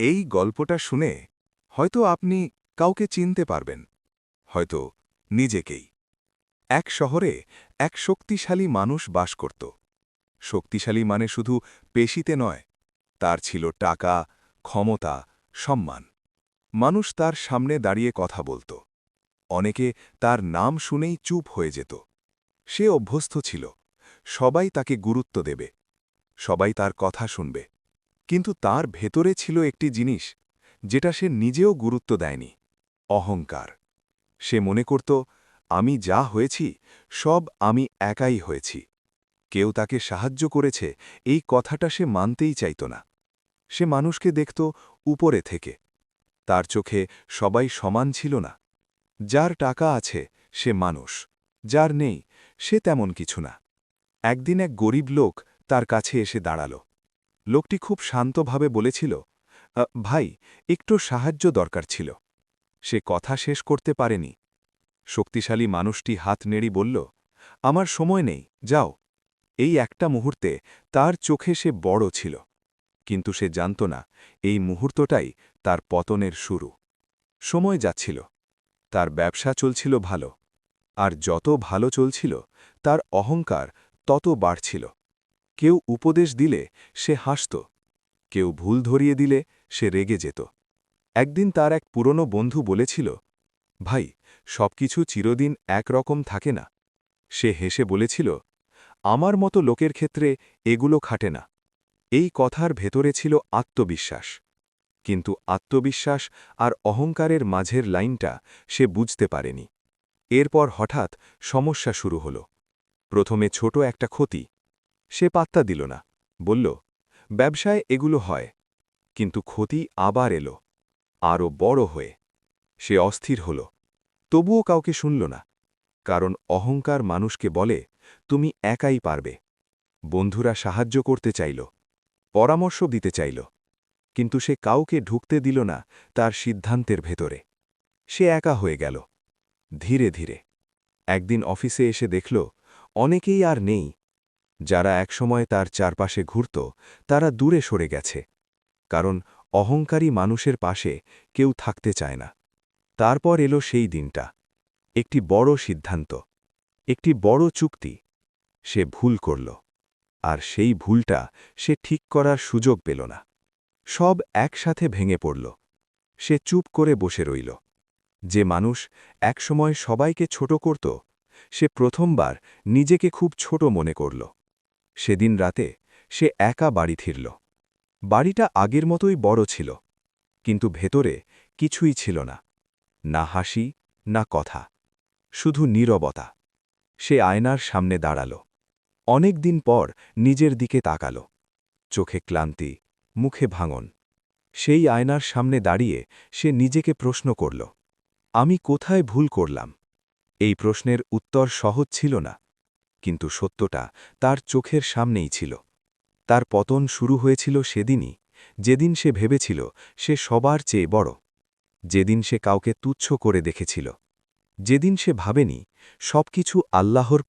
এই গল্পটা শুনে হয়তো আপনি কাউকে চিনতে পারবেন, হয়তো নিজেকেই। এক শহরে এক শক্তিশালী মানুষ বাস করত। শক্তিশালী মানে শুধু পেশিতে নয়, তার ছিল টাকা, ক্ষমতা, সম্মান। মানুষ তার সামনে দাঁড়িয়ে কথা বলত। অনেকে তার নাম শুনেই চুপ হয়ে যেত। সে অভ্যস্ত ছিল, সবাই তাকে গুরুত্ব দেবে, সবাই তার কথা শুনবে। কিন্তু তার ভেতরে ছিল একটি জিনিস, যেটা সে নিজেও গুরুত্ব দেয়নি: অহংকার। সে মনে করত, আমি যা হয়েছি সব আমি একাই হয়েছি। কেউ তাকে সাহায্য করেছে এই কথাটা সে মানতেই চাইত না। সে মানুষকে দেখত উপরে থেকে। তার চোখে সবাই সমান ছিল না। যার টাকা আছে সে মানুষ, যার নেই সে তেমন কিছু না। একদিন এক গরিব লোক তার কাছে এসে দাঁড়াল। লোকটি খুব শান্তভাবে বলেছিল, ভাই, একটু সাহায্য দরকার ছিল। সে কথা শেষ করতে পারেনি। শক্তিশালী মানুষটি হাত নেড়ি বলল, আমার সময় নেই, যাও। এই একটা মুহূর্তে তার চোখে সে বড় ছিল, কিন্তু সে জানত না এই মুহূর্তটাই তার পতনের শুরু। সময় যাচ্ছিল, তার ব্যবসা চলছিল ভালো, আর যত ভালো চলছিল তার অহংকার তত বাড়ছিল। কেউ উপদেশ দিলে সে হাসত, কেউ ভুল ধরিয়ে দিলে সে রেগে যেত। একদিন তার এক পুরনো বন্ধু বলেছিল, ভাই, সবকিছু চিরদিন একরকম থাকে না। সে হেসে বলেছিল, আমার মতো লোকের ক্ষেত্রে এগুলো খাটে না। এই কথার ভেতরে ছিল আত্মবিশ্বাস। কিন্তু আত্মবিশ্বাস আর অহংকারের মাঝের লাইনটা সে বুঝতে পারেনি। এরপর হঠাৎ সমস্যা শুরু হল। প্রথমে ছোট একটা ক্ষতি। সে পাত্তা দিল না, বলল, ব্যবসায় এগুলো হয়। কিন্তু ক্ষতি আবার এলো, আরও বড় হয়ে। সে অস্থির হল, তবুও কাউকে শুনল না। কারণ অহংকার মানুষকে বলে, তুমি একাই পারবে। বন্ধুরা সাহায্য করতে চাইল, পরামর্শ দিতে চাইল, কিন্তু সে কাউকে ঢুকতে দিল না তার সিদ্ধান্তের ভেতরে। সে একা হয়ে গেল। ধীরে ধীরে একদিন অফিসে এসে দেখল, অনেকেই আর নেই। যারা একসময় তার চারপাশে ঘুরত তারা দূরে সরে গেছে। কারণ অহংকারী মানুষের পাশে কেউ থাকতে চায় না। তারপর এলো সেই দিনটা, একটি বড় সিদ্ধান্ত, একটি বড় চুক্তি। সে ভুল করল, আর সেই ভুলটা সে ঠিক করার সুযোগ পেল না। সব একসাথে ভেঙে পড়ল। সে চুপ করে বসে রইল। যে মানুষ একসময় সবাইকে ছোট করত, সে প্রথমবার নিজেকে খুব ছোট মনে করল। সেদিন রাতে সে একা বাড়ি ফিরল। বাড়িটা আগের মতোই বড় ছিল, কিন্তু ভেতরে কিছুই ছিল না। না হাসি, না কথা, শুধু নীরবতা। সে আয়নার সামনে দাঁড়াল। অনেক দিন পর নিজের দিকে তাকাল। চোখে ক্লান্তি, মুখে ভাঙন। সেই আয়নার সামনে দাঁড়িয়ে সে নিজেকে প্রশ্ন করল, আমি কোথায় ভুল করলাম? এই প্রশ্নের উত্তর সহজ ছিল না, কিন্তু সত্যটা তার চোখের সামনেই ছিল। তার পতন শুরু হয়েছিল সেদিনই, যেদিন সে ভেবেছিল সে সবার চেয়ে বড়, যেদিন সে কাউকে তুচ্ছ করে দেখেছিল, যেদিন সে ভাবেনি সবকিছু আল্লাহর